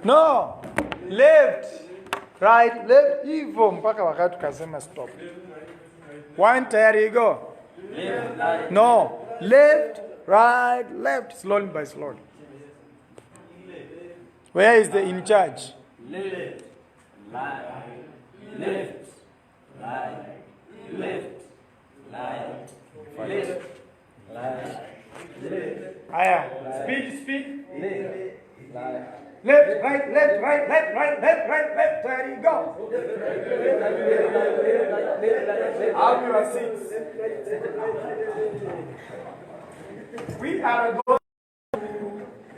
No. Left. Right. Left. Hivyo mpaka wakati tukasema stop. One tayari you go. Left, right. No. Left, right, left. Slowly by slowly. Where is the in charge? Left, right, left, right, left, right, left, right, left. Aya. Speed. Left, right. Left, right, left, right, left, right, left, right, left. There you go. Have your seats. We are going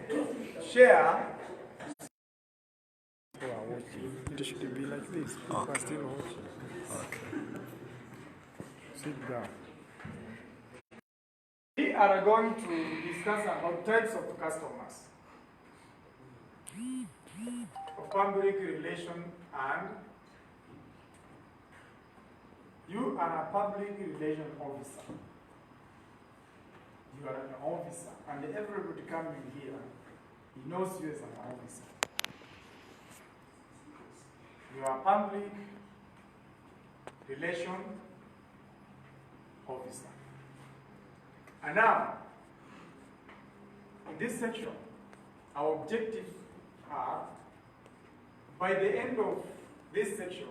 to share. It should be like this. You are still watching. Okay. Sit down. We are going to discuss about types of customers, of public relation, and you are a public relation officer. You are an officer, and everybody coming here, he knows you as an officer. You are a public relation officer. And now, in this section, our objectives are, by the end of this section,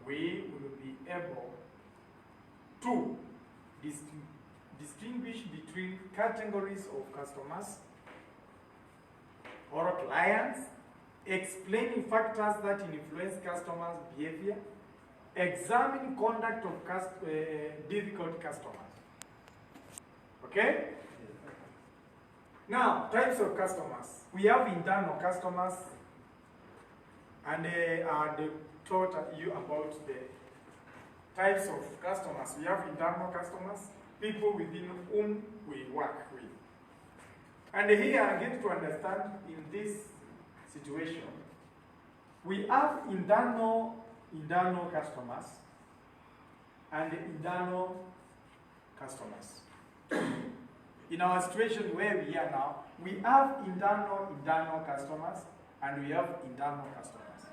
we will be able to distinguish between categories of customers or clients, explaining factors that influence customers' behavior, examine conduct of difficult customers. Okay? Now, types of customers. We have internal customers, and they taught you about the types of customers. We have internal customers, people within whom we work with. And here I get to understand in this situation, we have internal customers and internal customers. In our situation where we are now, we have internal customers and we have internal customers.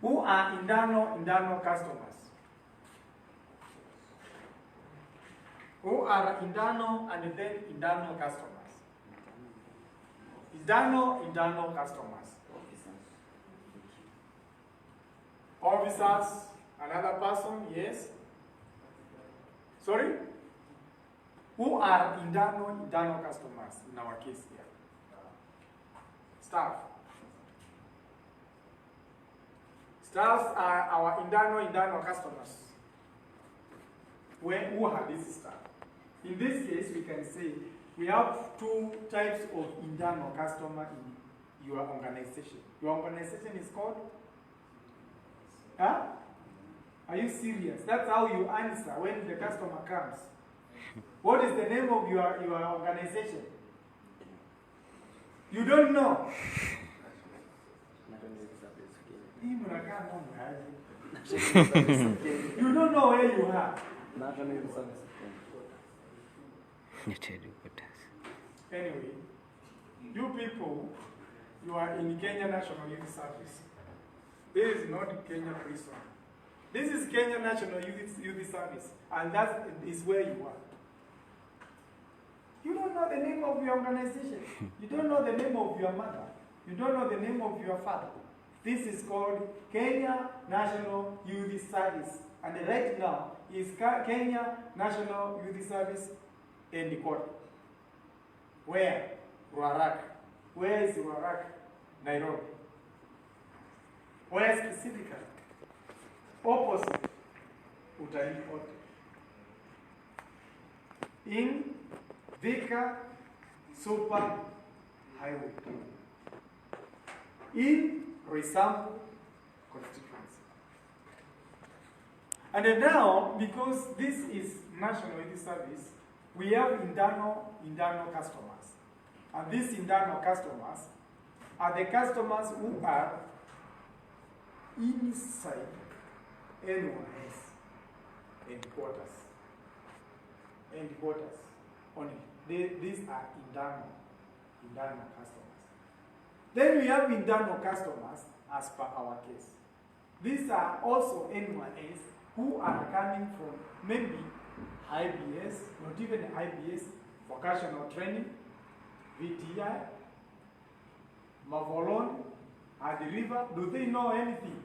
Who are internal customers? Who are internal and then internal customers? Internal customers. Officers, another person, yes. Sorry? Who are internal customers in our case here? Staff. Staffs are our internal customers. Who are these staff? In this case, we can say we have two types of internal customer in your organization. Your organization is called? Huh? Are you serious? That's how you answer when the customer comes. What is the name of your organization? You don't know. You don't know where you are. Anyway, you people, you are in Kenya National Youth Service. This is not Kenya prison. This is Kenya National Youth Service, and that is where you are. You don't know the name of your organization. You don't know the name of your mother. You don't know the name of your father. This is called Kenya National Youth Service. And right now is Kenya National Youth Service in the court. Where? Ruarak. Where is Ruarak? Nairobi. Where specifically? Opposite Utalii Hotel. In Thika Super Highway. In Resambu constituency. And then now, because this is National Youth Service, we have internal customers. And these internal customers are the customers who are inside NYS headquarters. Headquarters only. These are internal internal customers. Then we have internal customers as per our case. These are also NYS who are coming from maybe IBS, not even IBS, vocational training, VTI, Mavolon, and the river. Do they know anything?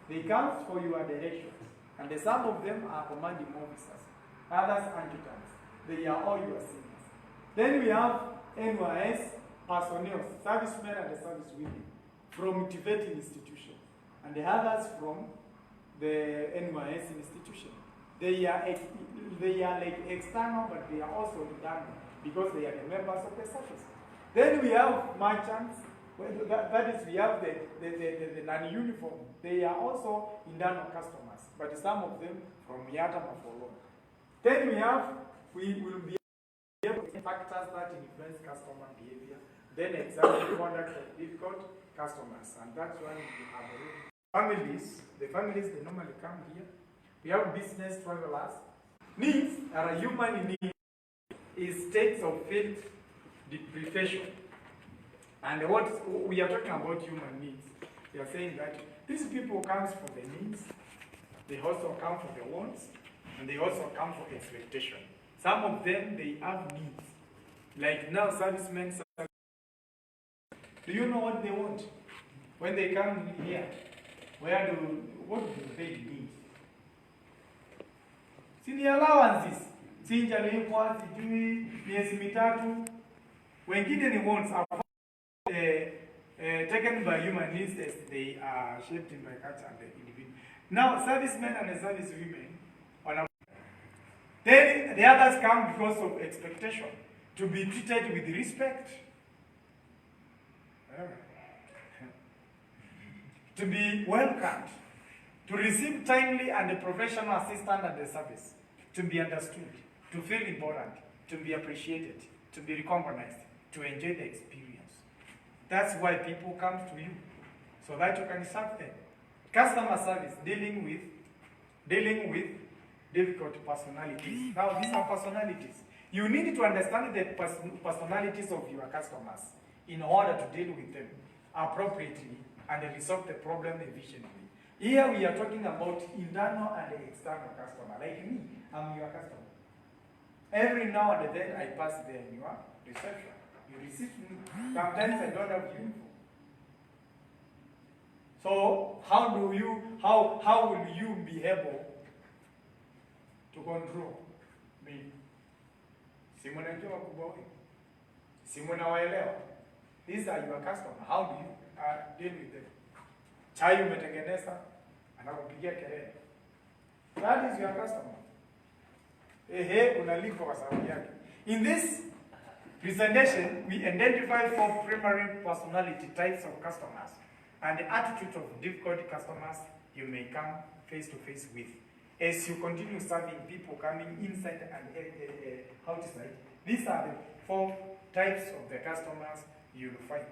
They come for your directions, and some of them are commanding officers, others adjutants. They are all your seniors. Then we have NYS personnel, servicemen and servicewomen from motivating institutions, and the others from the NYS institution. They are like external, but they are also internal because they are the members of the service. Then we have merchants. That is, we have the non-uniform. They are also internal customers, but some of them from Yata Mafolo. Then we will be able to factors that influence customer behavior. Then examine conduct of difficult customers, and that's why we have families. The families, they normally come here. We have business travelers. Needs are a human need. Is states of field deprivation. And what we are talking about human needs. We are saying that these people come for the needs, they also come for the wants, and they also come for expectation. Some of them, they have needs. Like now, servicemen, do you know what they want? When they come here, what do they need? Senior allowances. Sinjalipwa, sijui, miezi mitatu. Wengine ni wants are taken by human needs as they are shaped in by culture and the individual. Now, servicemen and servicewomen, then the others come because of expectation to be treated with respect, to be welcomed, to receive timely and professional assistance at the service, to be understood, to feel important, to be appreciated, to be recognized, to enjoy the experience. That's why people come to you, so that you can serve them. Customer service, dealing with difficult personalities. Now, these are personalities. You need to understand the personalities of your customers in order to deal with them appropriately and resolve the problem efficiently. Here we are talking about internal and external customer. Like me, I'm your customer. Every now and then I pass there in your reception. You receive me. Sometimes I don't have uniform. So how will you be able to control me? Simona njoo kubwa. Simona waelewa. These are your customers. How do you deal with them? Chai umetengeneza, anakupigia kelele. That is your customer. Unalipa kwa sababu yake. In this presentation, we identify 4 primary personality types of customers and the attitude of difficult customers you may come face to face with. As you continue serving people coming inside and outside, these are the 4 types of the customers you'll find.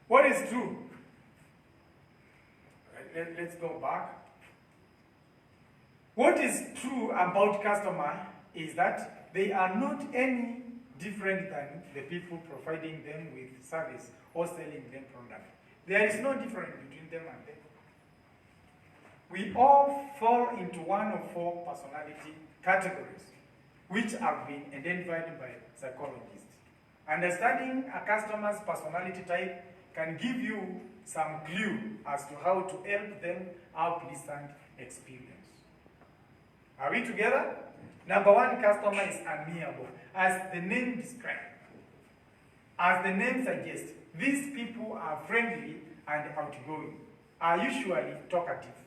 What is true? Let's go back. What is true about customer is that they are not any different than the people providing them with service or selling them product. There is no difference between them and them. We all fall into one of 4 personality categories, which have been identified by psychologists. Understanding a customer's personality type can give you some clue as to how to help them have a pleasant experience. Are we together? Number 1, customer is amiable. As the name describes, as the name suggests, these people are friendly and outgoing, are usually talkative,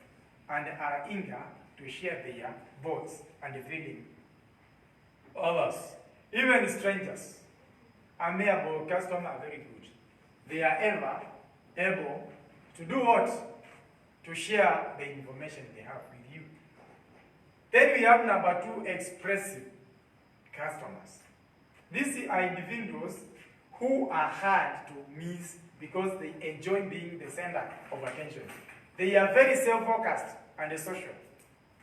and are eager to share their thoughts and feelings. Others, even strangers, amiable customers are very good. They are ever able to do what? To share the information they have with you. Then we have number 2, expressive customers. These are individuals who are hard to miss because they enjoy being the center of attention. They are very self-focused and social.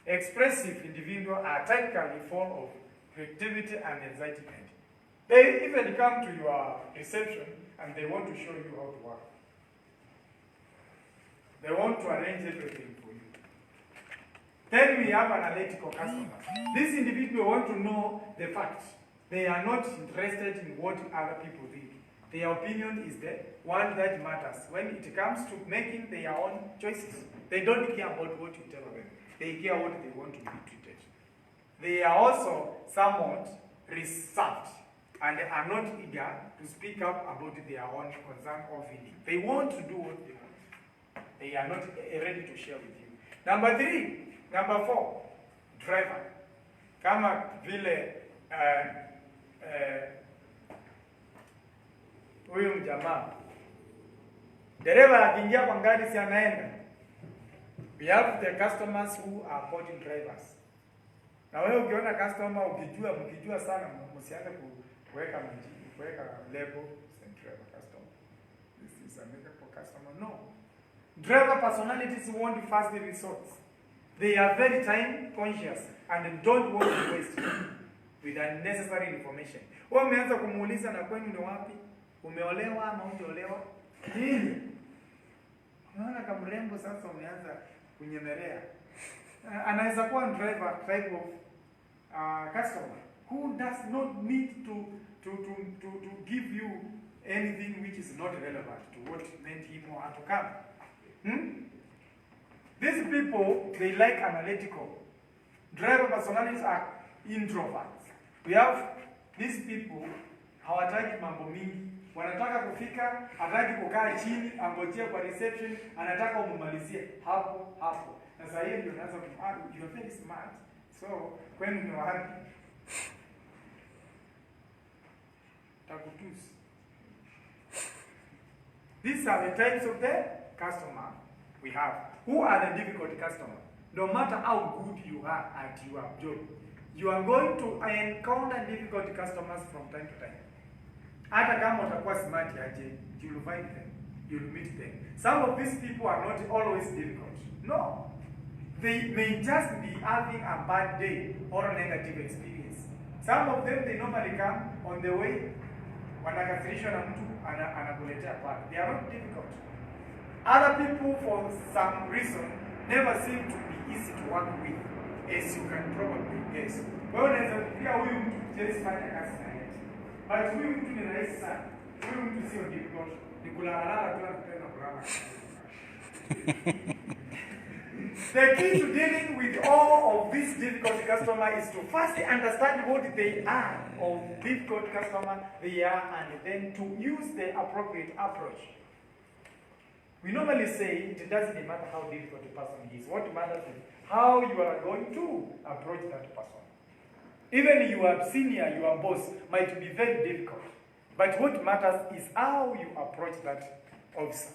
Expressive individuals are typically full of creativity and excitement. They even come to your reception and they want to show you how to work. They want to arrange everything for you. Then we have analytical customers. These individuals want to know the facts. They are not interested in what other people think. Their opinion is the one that matters. When it comes to making their own choices, they don't care about what you tell them. They care what they want to be treated. They are also somewhat reserved and are not eager to speak up about their own concern or feeling. They want to do what they want. They are not ready to share with you. Number 4, driver. Kama vile huyu mjamaa dereva akiingia kwa gari si anaenda. We have the customers who are boarding drivers. Na wewe ukiona customer mkijua sana msianze kuweka label driver customer. This is a medical customer. No. Driver personalities want fast results. They are very time conscious and don't want to waste with unnecessary information. Wewe umeanza kumuuliza na kwenu ni wapi? Umeolewa ama hujaolewa? Nini? Unaona kama mrembo sasa umeanza kunyemelea. Anaweza kuwa driver type of customer who does not need to give you anything which is not relevant to what meant him or her to come. These people, they like analytical. Driver personalities are introverts. We have these people, hawataki mambo mingi. Wanataka kufika, hataki kukaa chini, angojea kwa reception, anataka umumalizie hapo. Na sasa hiyo ndio naanza kumwambia, you are very smart. So, kwenu ni wapi? Takutusi. These are the types of the customer we have. Who are the difficult customers? No matter how good you are at your job, you are going to encounter difficult customers from time to time. Hata kama utakuwa smart aje, you'll find them, you'll meet them. Some of these people are not always difficult. No. They may just be having a bad day or a negative experience. Some of them, they normally come on the way, wanakasirishwa na mtu, anakuletea pale. They are not difficult. Other people, for some reason, never seem to be easy to work with, as you can probably guess. Wewe unaweza kufikiria huyu mtu just fanya kazi na yeye. But huyu mtu ni rahisi sana. Huyu mtu sio difficult. Ni kulala tu na kupenda kulala. The key to dealing with all of these difficult customers is to first understand what they are, or difficult customer they are, and then to use the appropriate approach. We normally say it doesn't matter how difficult the person is. What matters is how you are going to approach that person. Even your senior, your boss, might be very difficult. But what matters is how you approach that officer.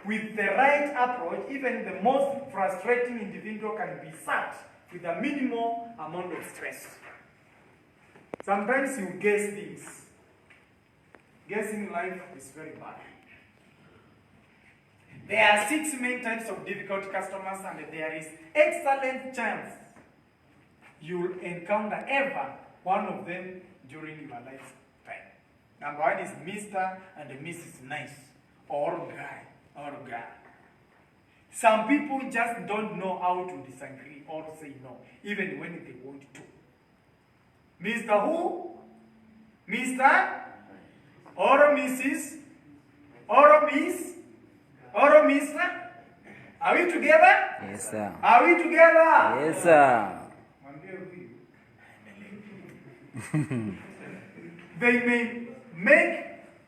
With the right approach, even the most frustrating individual can be sacked with a minimal amount of stress. Sometimes you guess things. Guessing life is very bad. There are 6 main types of difficult customers, and there is excellent chance you'll encounter ever one of them during your lifetime. Number 1 is Mr. and Mrs. Nice, or guy, or girl. Some people just don't know how to disagree or say no, even when they want to. Mr. Who? Mr. or Mrs. or Miss? Or Mr.? Are we together? Yes, sir. Are we together? Yes, sir. They may make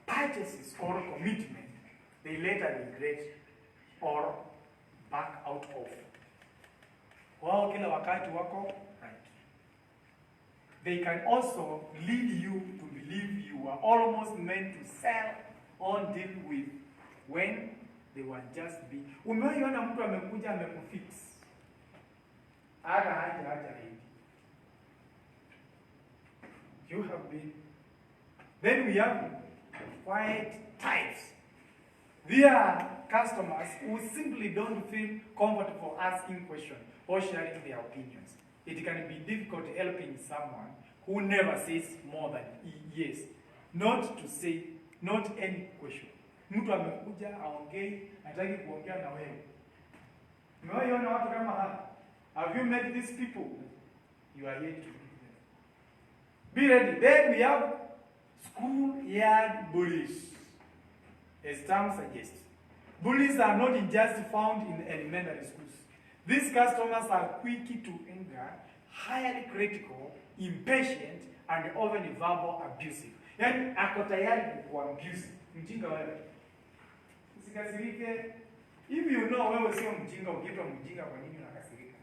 purchases or commitment they later regret or back out of. Wao kila wakati wako right. They can also lead you to believe you are almost meant to sell or deal with when they were just be. Umeona mtu amekuja amekufix. Haja hivi. You have been. Then we have quiet types. They are customers who simply don't feel comfortable asking questions or sharing their opinions. It can be difficult helping someone who never says more than yes. Not to say, not any question. Mtu amekuja aongei, hataki kuongea na wewe. Umewaona watu kama hapa? Have you met these people? You are yet to meet them. Be ready. Then we have schoolyard bullies, as term suggests. Bullies are not just found in elementary schools. These customers are quick to anger, highly critical, impatient, and often verbal abusive. Yani ako tayari kukuabuse. Mjinga wewe. Usikasirike. If you know wewe sio mjinga, ukiitwa mjinga kwa nini unakasirika?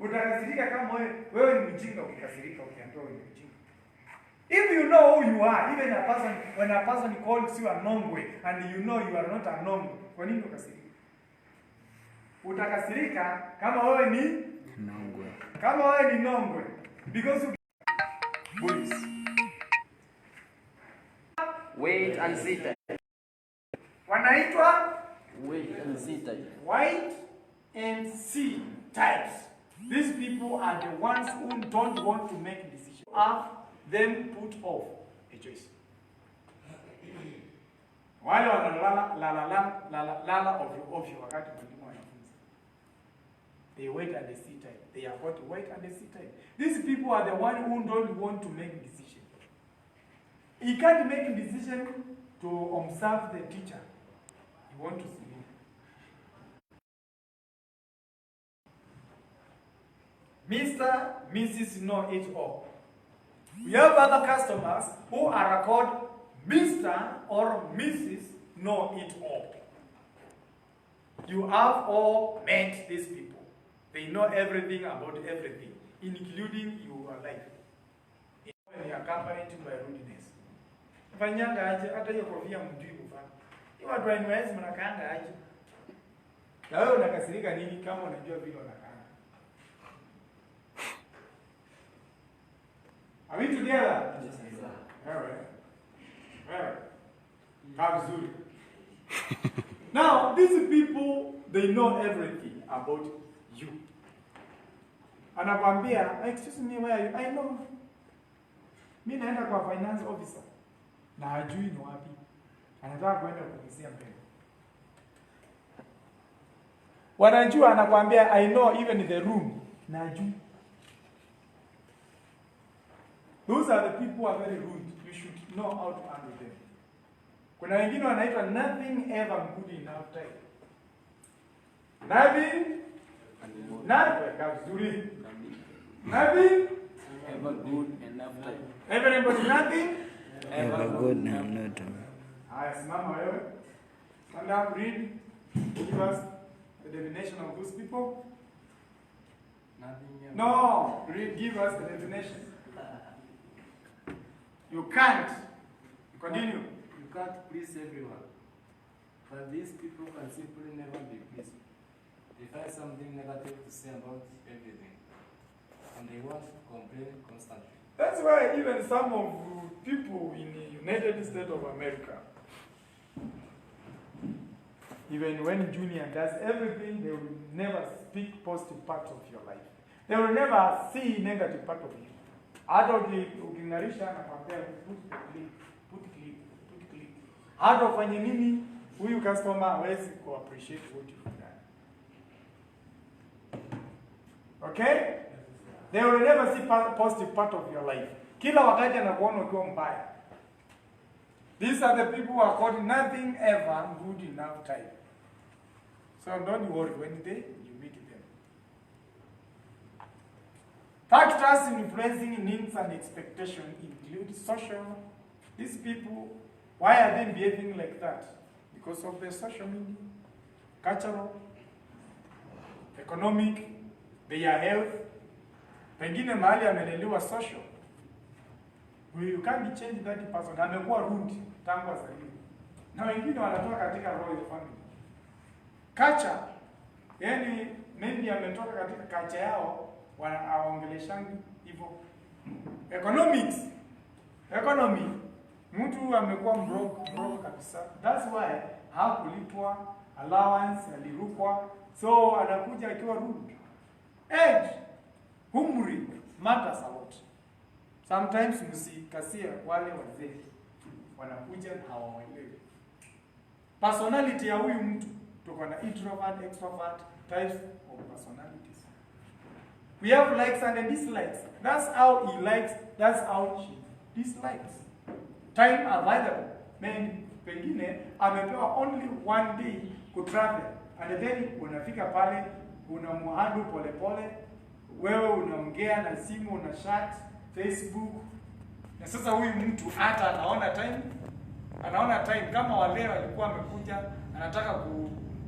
Utakasirika kama wewe ni mjinga ukikasirika ukiambiwa wewe ni mjinga. If you know who you are, even when a person calls you a nongwe and you know you are not a nongwe, kwa nini ukasirika? Utakasirika kama wewe ni nongwe. Kama wewe ni nongwe. Because you bullies. Wait and see type. Wanaitwa wait and see type. Wait and see types. These people are the ones who don't want to make decisions. Have them put off a choice. Wale wanalala ovyo wakati mwalimu anafunza. They wait and they see time. They are going to wait and they see time. These people are the ones who don't want to make decisions. He can't make a decision to observe the teacher. You want to see him. Mr., Mrs. know it all. We have other customers who are called Mr. or Mrs. know it all. You have all met these people. They know everything about everything, including your life. When you are accompanied by rudeness. Fanyanga aje hata hiyo kofia mjui kufanya. Ni watu wa XNYS mnakaanga aje. Na wewe unakasirika nini kama unajua vile unakaanga? Are we together? Yes, sir. All right. Absolutely. Now, these people, they know everything about you. Anakwambia, excuse me, where are you? I know. Mimi naenda kwa finance officer. Na hajui ni wapi. Anataka kwenda kuulizia mbele. Wanajua anakwambia, I know even the room. Na hajui. Those are the people who are very rude. You should know how to handle them. Kuna wengine wanaitwa nothing ever good enough time. Nothing ever good enough time. Everybody nothing Ever good enough time. Haya, simama wewe. Stand up, read. Give us the definition of those people. Nothing ever. No, read. Give us the definition. You can't. Continue. You can't please everyone. But these people can simply never be pleased. They find something negative to say about everything. And they want to complain constantly. That's why even some of people in the United States of America, even when Junior does everything, they will never speak positive part of your life. They will never see negative part of you. Hata ukingarisha na kwambia put click. Hata ufanye nini, huyu customer hawezi appreciate what you've done. Okay? They will never see positive part of your life. Kila wakati anakuona ukiwa mbaya. These are the people who are called nothing ever good enough time. So don't worry when you meet them. Factors influencing needs and expectations include social. These people, why are they behaving like that? Because of their social media, cultural, economic, their health. Pengine mahali amelelewa social. You can't change that person. Amekuwa rude tangu azaliwe. Na wengine wanatoka katika royal family. Culture, yani maybe ametoka katika culture yao wanaongeleshangi hivyo. Economy. Mtu amekuwa broke kabisa. That's why hakulipwa allowance, alirukwa. So anakuja akiwa rude. Age, umri matters a lot. Sometimes msikasia wale wazee wanakuja hawaelewi. Personality ya huyu mtu, tuko na introvert, extrovert types of personalities. We have likes and dislikes. That's how he likes, that's how she dislikes. Time available. Maybe pengine amepewa only one day to travel. And then unafika pale, unamuhandle pole pole, wewe unaongea na simu, una chat, Facebook. Na sasa huyu mtu hata anaona time kama wale walikuwa wamekuja, anataka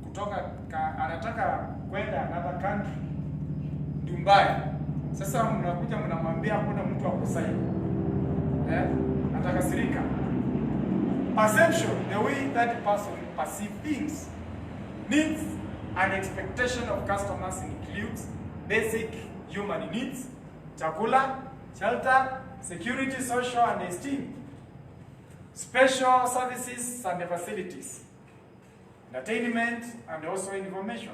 kutoka anataka kwenda another country, Dubai. Sasa mnakuja mnamwambia hakuna mtu akusaini. Atakasirika. Perception, the way that person perceives things. Needs and expectation of customers includes basic human needs, chakula, shelter, security, social and esteem, special services and facilities, entertainment and also information.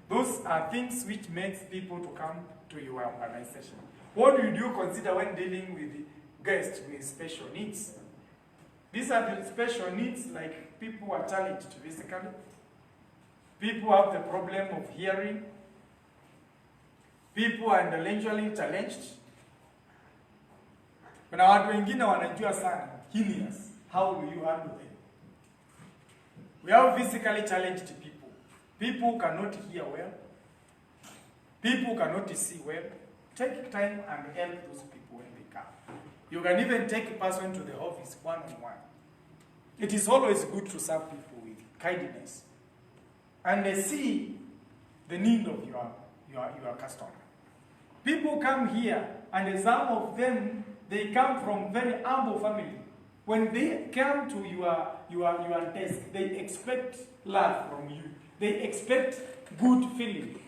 Those are things which makes people to come to your organization. What do you consider when dealing with guests with special needs? These are the special needs, like people who are challenged physically, people who have the problem of hearing, people are intellectually challenged. Kuna watu wengine wanajua sana, hinias. How do you handle them? We have physically challenged people. People who cannot hear well. People who cannot see well. Take time and help those people when they come. You can even take a person to the office one-on-one. It is always good to serve people with kindness. And they see the need of your customer. People come here, and some of them, they come from very humble family. When they come to your desk, they expect love from you. They expect good feeling.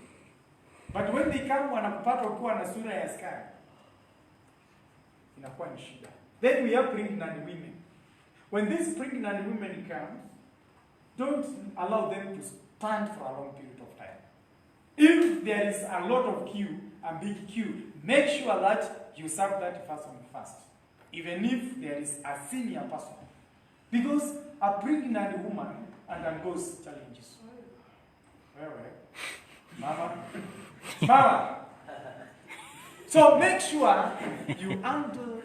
But when they come, wanakupata ukiwa na sura ya askari, inakuwa ni shida. Then we have pregnant women. When these pregnant women come, don't allow them to stand for a long period of time. If there is a lot of queue, a big queue, make sure that you serve that person first, even if there is a senior person. Because a pregnant woman undergoes challenges. Well, Mama. Mama. So make sure you handle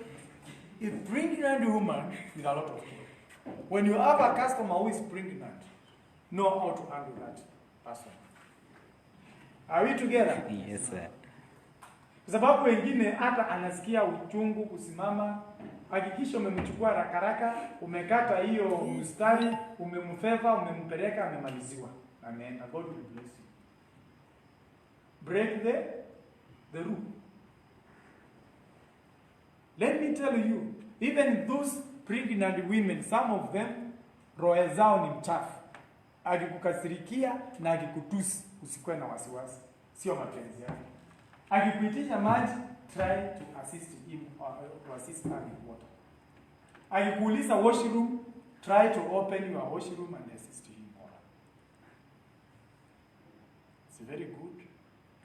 a pregnant woman with a lot of care. When you have a customer who is pregnant, know how to handle that person. Are we together? Yes, sir. Kwa sababu wengine hata anasikia uchungu kusimama, hakikisha umemchukua haraka, umekata hiyo mstari, umemfeva, umempeleka, amemaliziwa. Amen. God will bless you. Break the rule. Let me tell you, even those pregnant women, some of them, roho zao ni mchafu. Akikukasirikia na akikutusi, usikuwe na wasiwasi. Sio mapenzi yake. Akikuitisha maji, try to assist him or to assist her with water. Akikuuliza washroom, try to open your washroom and assist him water. It's very good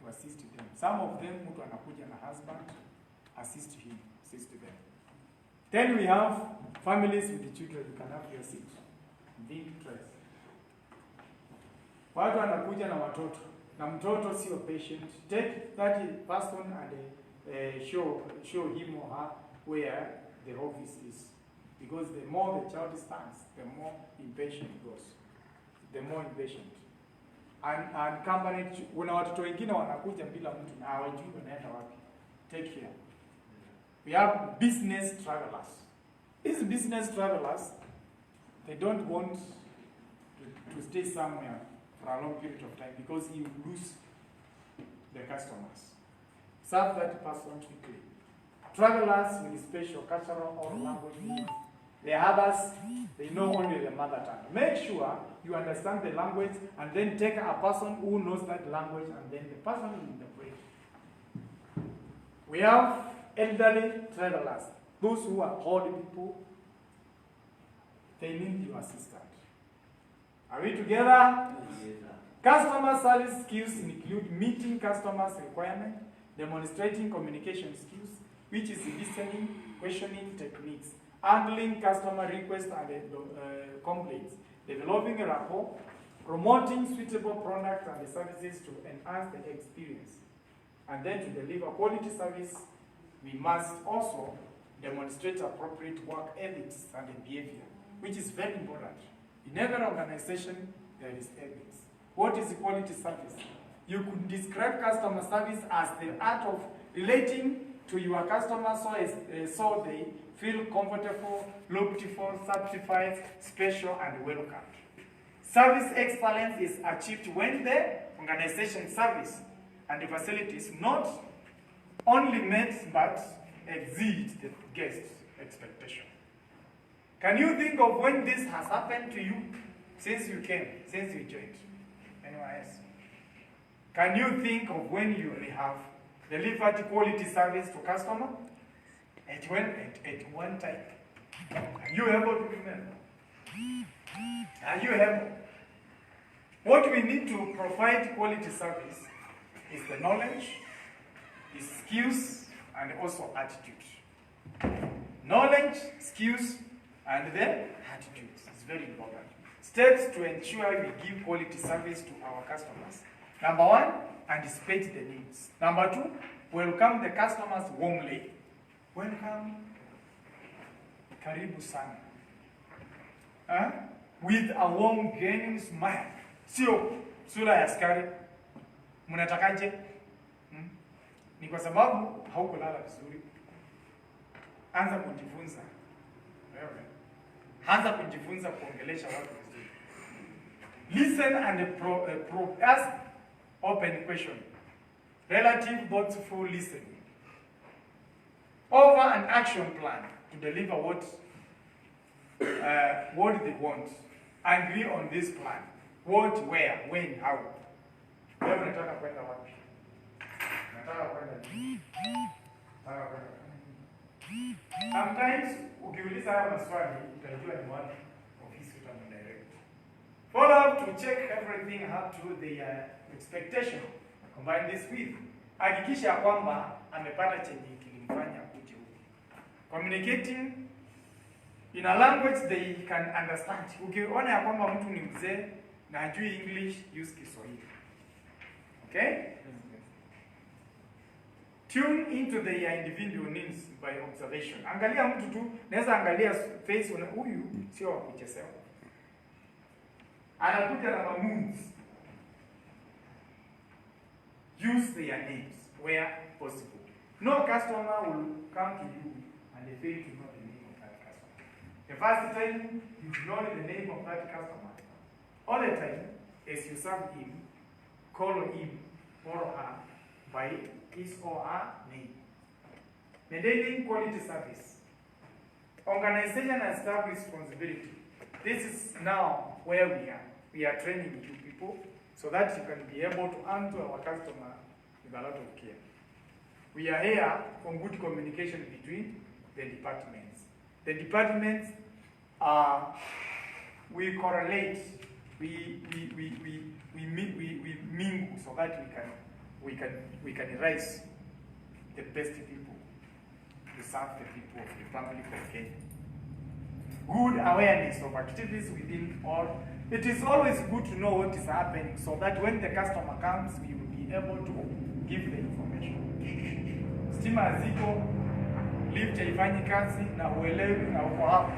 to assist them. Some of them, mtu anakuja na husband, assist him, assist them. Then we have families with the children. You can have your seat. Big stress. Watu anakuja na watoto. Na mtoto sio patient. Take that person and show him or her where the office is. Because the more the child stands, the more impatient he goes. The more impatient. And company, kuna watoto wengine wanakuja bila mtu na hawajui wanaenda wapi. Take care. We have business travelers. These business travelers, they don't want to stay somewhere for a long period of time because you lose the customers. Serve that person quickly. Travelers with special cultural or language needs. The others, they know only the mother tongue. Make sure you understand the language and then take a person who knows that language and then the person will interpret. We have elderly travelers. Those who are old people, they need your assistance. Are we together? Yes. Customer service skills include meeting customers' requirements, demonstrating communication skills, which is listening, questioning techniques, handling customer requests and complaints, developing a rapport, promoting suitable products and services to enhance the experience. And then to deliver quality service, we must also demonstrate appropriate work ethics and behavior, which is very important. In every organization, there is ethics. What is quality service? You could describe customer service as the art of relating to your customers so they feel comfortable, looked for, satisfied, special, and welcomed. Service excellence is achieved when the organization service and the facilities not only meet but exceed the guest's expectation. Can you think of when this has happened to you since you came, since you joined? Anyone else? Can you think of when you have delivered quality service to customer at one time? Are you able to remember? Are you able? What we need to provide quality service is the knowledge, the skills, and also attitude. Knowledge, skills, and the attitudes is very important. Steps to ensure we give quality service to our customers. Number one, anticipate the needs. Number two, welcome the customers warmly. Welcome, karibu sana. With a warm, genuine smile. Sio sura ya askari. Mnatakaje? Ni kwa sababu haukulala vizuri. Anza kujifunza. Anza kujifunza kuongelesha watu vizuri. Listen and ask open question. Relative thoughtful listening. Over an action plan to deliver what they want. Agree on this plan. What, where, when, how. Wewe unataka kwenda wapi? Nataka kwenda nini? Nataka kwenda. Sometimes ukiuliza haya maswali utajua ni wapi ofisi utamudirect. Follow up to check everything up to the expectation. Combine this with hakikisha kwamba amepata chenye kilimfanya kuje huko. Communicating in a language they can understand. Ukiona ya kwamba mtu ni mzee na hajui English, use Kiswahili. Okay? Tune into the individual needs by observation. Angalia mtu tu, naweza angalia face huyu sio wa kuchezewa. Anakuja na moods. Use their names where possible. No customer will come to you and they fail to know the name of that customer. The first time you know the name of that customer, all the time as you serve him, call him or her by his or her name. Maintaining quality service. Organization and staff responsibility. This is now where we are. We are training you people so that you can be able to answer our customer with a lot of care. We are here for good communication between the departments. The departments we correlate, we mingle so that we can raise the best people to serve the people of the Republic of Kenya. Good awareness of activities within all. It is always good to know what is happening so that when the customer comes, we will be able to give the information. Stima haziko, lift haifanyi kazi na uelewi na uko hapo.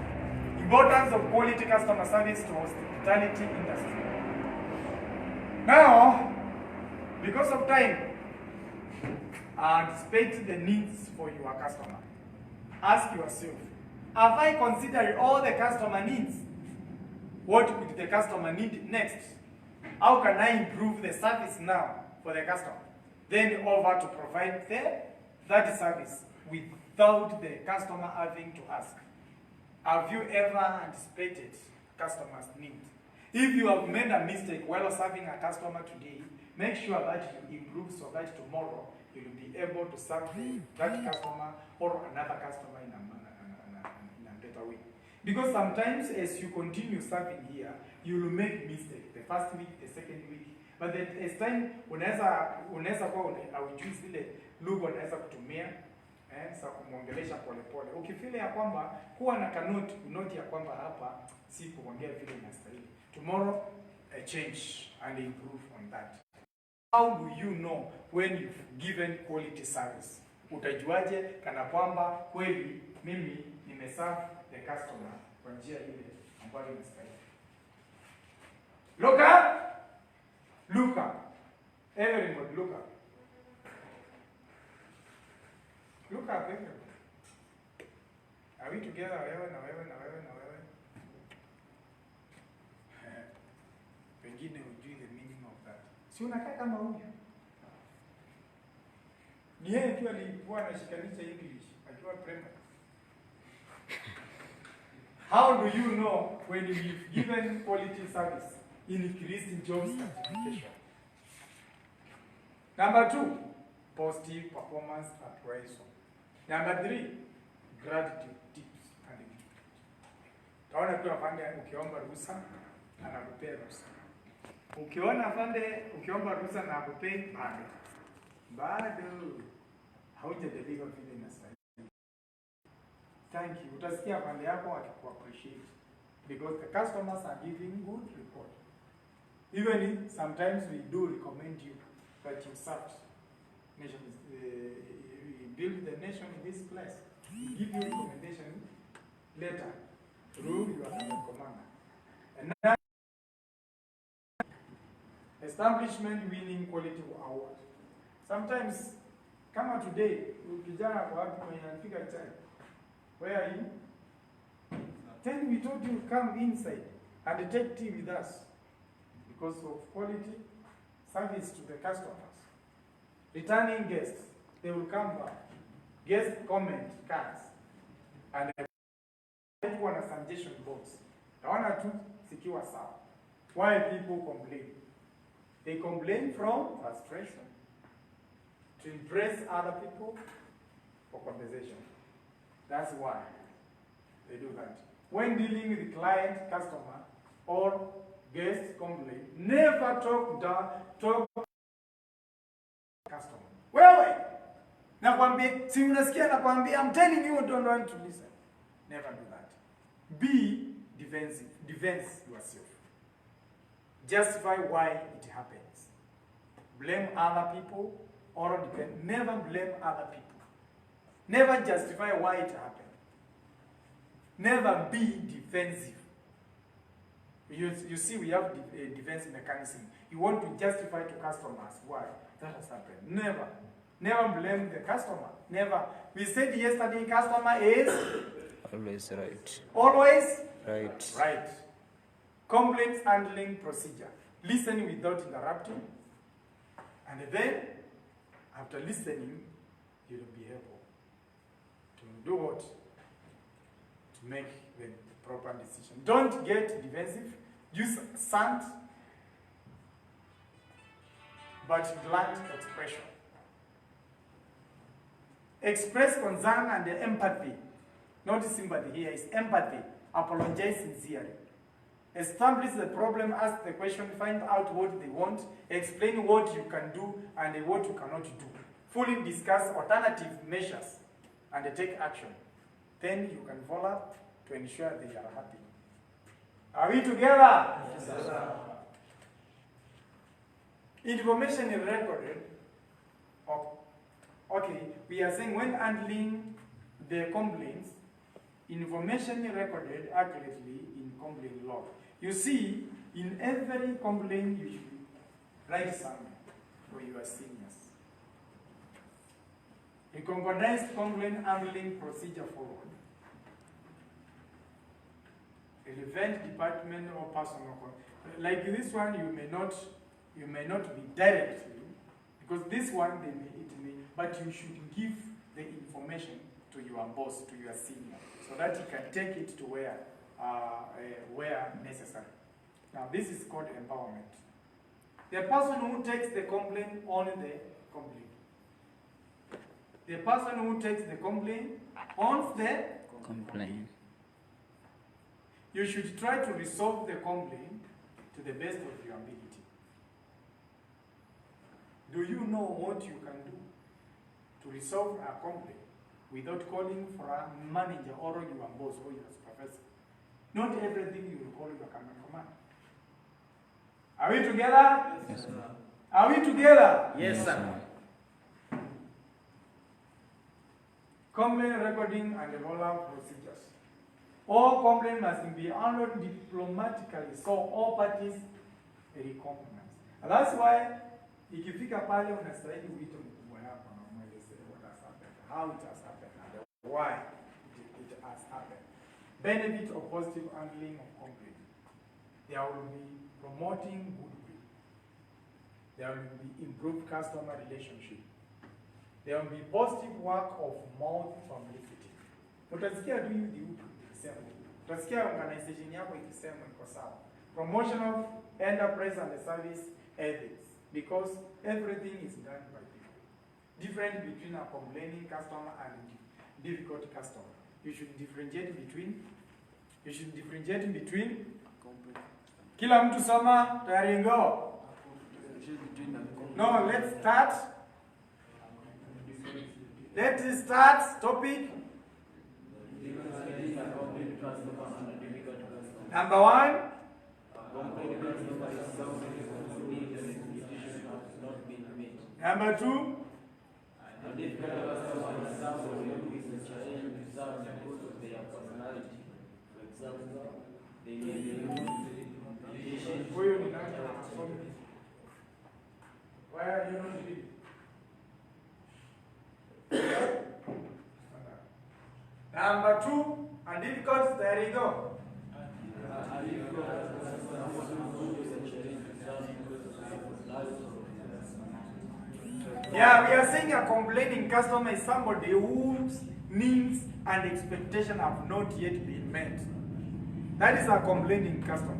Importance of quality customer service to hospitality industry. Now, because of time, anticipate the needs for your customer. Ask yourself, have I considered all the customer needs? What would the customer need next? How can I improve the service now for the customer? Then over to provide that service without the customer having to ask. Have you ever anticipated customer's need? If you have made a mistake while serving a customer today, make sure that you improve so that tomorrow you will be able to serve that customer or another customer in a better way. Because sometimes as you continue serving here, you will make mistakes the first week, the second week. But as time, unaweza kwa haujui zile lugha unaweza kutumia, Sasa kumwongelesha polepole. Ukifeel ya kwamba kuwa na kunoti ya kwamba hapa si kuongea vile inastahili. Tomorrow change and improve on that. How do you know when you've given quality service? Utajuaje kana kwamba kweli mimi nimeserve the customer kwa njia ile ambayo inastahili? Look up. Look up. Everybody look up. Look up, everybody. Are we together? Wewe na wewe na wewe na wewe. Pengine hujui the meaning of that. Si unakaa kama huyu. Ni yeye tu alikuwa anashikanisha English akiwa primary. How do you know when you've given quality service? Increasing job certification. Number 2, positive performance appraisal. Number 3, gratitude tips and engagement. Taona tu afande ukiomba ruhusa anakupea ruhusa. Ukiona afande ukiomba ruhusa na akupei bado hauja deliver vile inastahili. Thank you. Utasikia afande yako akikuappreciate because the customers are giving good report. Even if sometimes we do recommend you that you served nation, you build the nation in this place. We give you recommendation letter through your commander. And now, establishment winning quality award. Sometimes, kama today, ukijana kwa watu kwenye anafika chai. Where are you? Then we told you come inside and take tea with us because of quality service to the customers. Returning guests, they will come back. Guest comment cards and one suggestion box. Naona tu sikiwa sawa. Why people complain? They complain from frustration. To impress other people for compensation. That's why they do that. When dealing with client, customer, or guest complaint, never talk customer. Wewe, nakwambia, si unasikia nakwambia, I'm telling you don't want to listen. Never do that. Be defensive. Defense yourself. Justify why it happens. Blame other people or depend. Never blame other people. Never justify why it happened. Never be defensive. You see, we have a defense mechanism. You want to justify to customers why that has happened. Never. Never blame the customer. Never. We said yesterday, customer is always right. Always Right. right. Complaints handling procedure. Listen without interrupting. And then, after listening, you will be able to do what? To make the proper decision. Don't get defensive. Use sand, but blunt expression. Express concern and empathy. Not sympathy here, it's empathy. Apologize sincerely. Establish the problem, ask the question, find out what they want, explain what you can do and what you cannot do. Fully discuss alternative measures and take action. Then you can follow up to ensure they are happy. Are we together? Yes, sir. Information is recorded. Okay, we are saying when handling the complaints, information is recorded accurately in complaint log. You see, in every complaint you should write something for your seniors. A concordance complaint handling procedure followed. A relevant department or personal like this one, you may not be directly, because this one but you should give the information to your boss, to your senior, so that you can take it to where necessary. Now this is called empowerment. The person who takes the complaint on the complaint. The person who takes the complaint owns the complaint. You should try to resolve the complaint to the best of your ability. Do you know what you can do to resolve a complaint? without calling for a manager or your boss or your supervisor. Not everything you will call your command. Are we together? Yes, sir. Are we together? Yes, sir. Complaint recording and follow-up procedures. All complaints must be handled diplomatically, so all parties recognize. And that's why, ikifika pale unastahili uite mkubwa yako na umweleze what has happened, how it has happened, and why it has happened. Benefit of positive handling of complaint. There will be promoting goodwill. There will be improved customer relationship. There will be positive work of mouth publicity. Utasikia tu hivi ikisema. Utasikia organization yako ikisema iko sawa. Promotion of enterprise and service ethics, because everything is done by people. Different between a complaining customer and a difficult customer. You should differentiate between. Kila mtu soma, tayari ngo. No, let's start. Let's start topic. Number 1. Number 2. Why are you not reading? Number 2, and difficult, there you go. Yeah, we are saying a complaining customer is somebody whose needs and expectations have not yet been met. That is a complaining customer.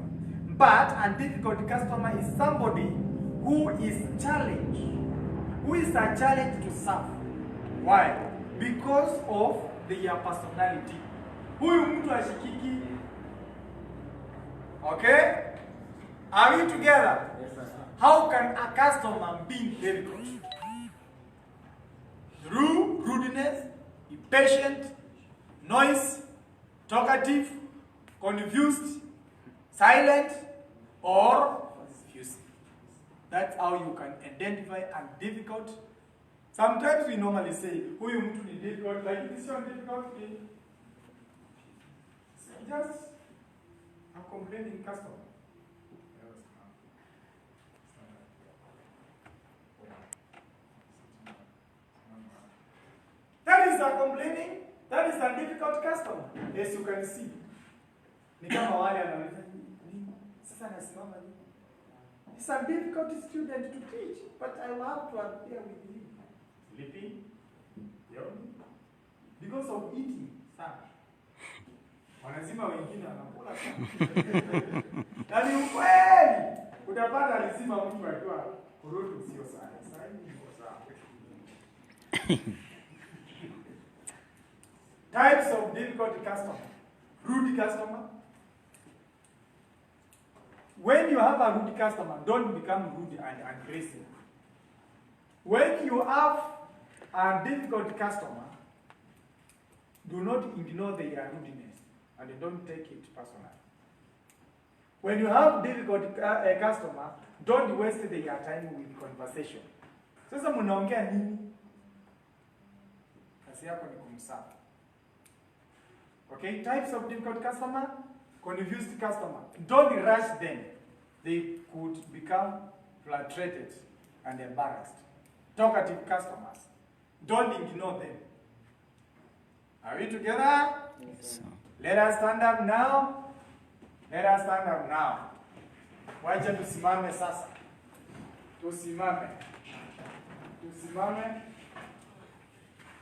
But a difficult customer is somebody who is challenged, who is a challenge to serve. Why? Because of their personality. Huyu mtu ashikiki. Okay? Are we together? Yes, sir. How can a customer be difficult? Through rudeness, impatient, noise, talkative, confused, silent, or confusing. That's how you can identify a difficult. Sometimes we normally say, huyu mtu ni difficult, like this one difficult. Just a complaining customer. That is a complaining, that is a difficult customer. As you can see. Ni kama wale anaweza nini? Sasa nasimama nini? It's a difficult student to teach, but I will have to appear with him. Sleeping, yawning, because of eating sana. Wanazima wengine wanakula sana. Na ni ukweli. Utapata alizima mtu akiwa kurutu sio sana. Sasa hivi niko sawa. Types of difficult customer. Rude customer. When you have a rude customer, don't become rude and aggressive. When you have a difficult customer, do not ignore their rudeness and don't take it personal. When you have difficult customer, don't waste their time with conversation. Sasa mnaongea nini? Kazi yako ni kumsapa. Okay, types of difficult customer, confused customer. Don't rush them. They could become frustrated and embarrassed. Talkative customers. Don't ignore them. Are we together? Yes, sir. Let us stand up now. Let us stand up now. Wacha tusimame sasa. Tusimame. Tusimame.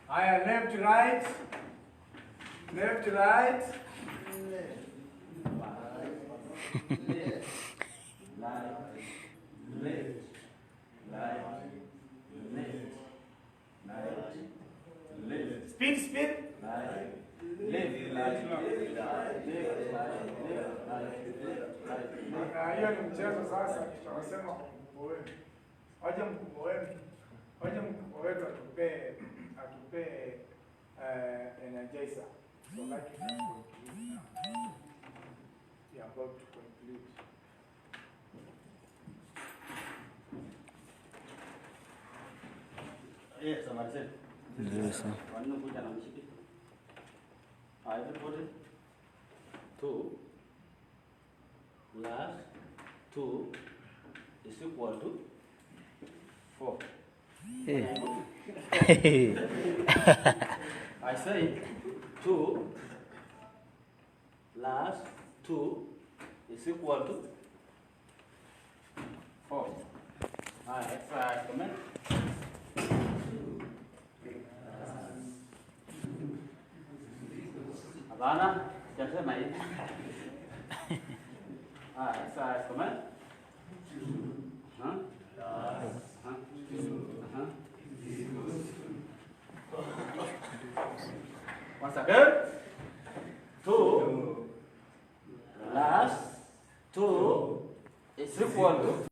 Haya, left, right. Left, right. Speed, speed. Hiyo ni mchezo sasa, tunasema mkubwa wetu. Waje mkubwa wetu. Waje mkubwa wetu atupe energizer. So like you can conclude now. We are about to conclude. Yes, somebody said. Yes, sir. One no good and I will put it 2 plus 2 is equal to 4. Hey. I say 2 plus 2 is equal to 4. Exercise comment. Abana, कैसे मैं? Exercise comment. Once again, 2 plus 2 is equal to